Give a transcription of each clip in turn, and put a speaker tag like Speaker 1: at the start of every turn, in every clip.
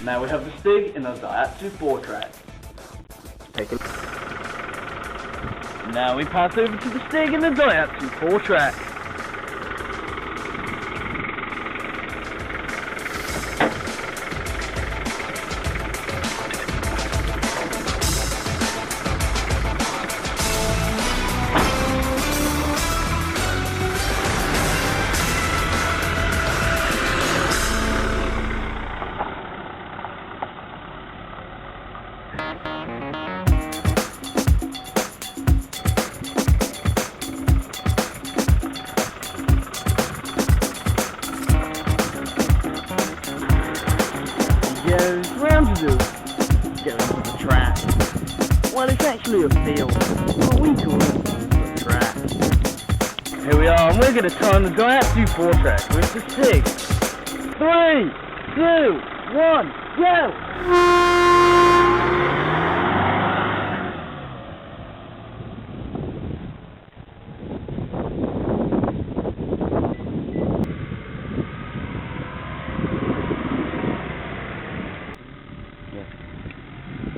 Speaker 1: Now we have the Stig in a Daihatsu Fortrak. Now we pass over to the Stig in the Daihatsu Fortrak. Goes round to going to the track. Well, it's actually a field, but we call it the track. Here we are, and we're going to time the Daihatsu Fortrak with the Stig. 3, 2, 1, go!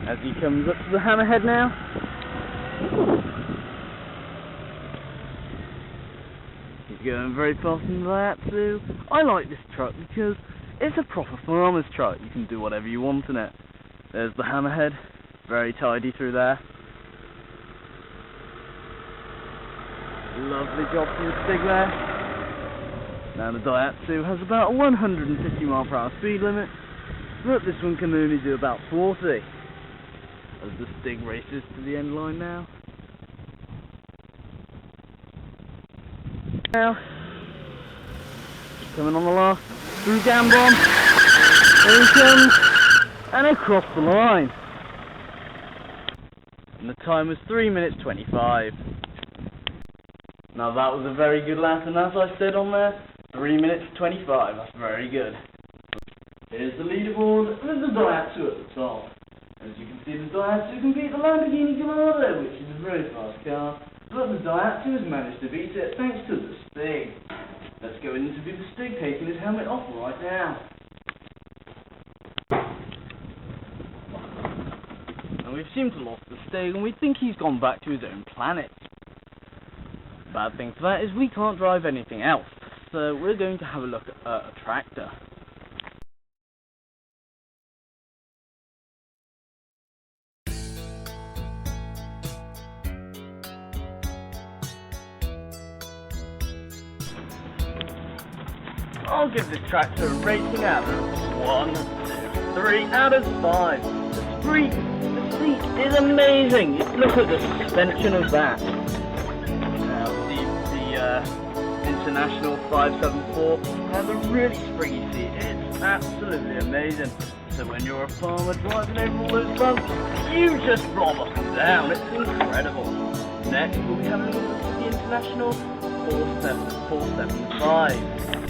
Speaker 1: As he comes up to the hammerhead now. He's going very fast in the Daihatsu. I like this truck because it's a proper farmer's truck. You can do whatever you want in it. There's the hammerhead, very tidy through there. Lovely job from the Stig there. Now the Daihatsu has about a 150 mph speed limit, but this one can only do about 40. As the Stig races to the end line now. Now, coming on the last, through Gambon, there he comes, and across the line. And the time was 3 minutes 25. Now that was a very good lap, and as I said on there, 3 minutes 25, that's very good. Here's the leaderboard, with the Daihatsu at the top. As you can see, the Daihatsu can beat the Lamborghini Gallardo, which is a very fast car, but the Daihatsu has managed to beat it thanks to the Stig. Let's go in to do the Stig taking his helmet off right now. And we've seemed to have lost the Stig, and we think he's gone back to his own planet. Bad thing for that is we can't drive anything else, so we're going to have a look at a tractor. I'll give this tractor a rating out of 1, 2, 3 out of 5. The seat is amazing. Look at the suspension of that. Now the International 574 has a really springy seat. It's absolutely amazing. So when you're a farmer driving over all those bumps, you just roll up and down. It's incredible. Next we'll be having a look at the International 475.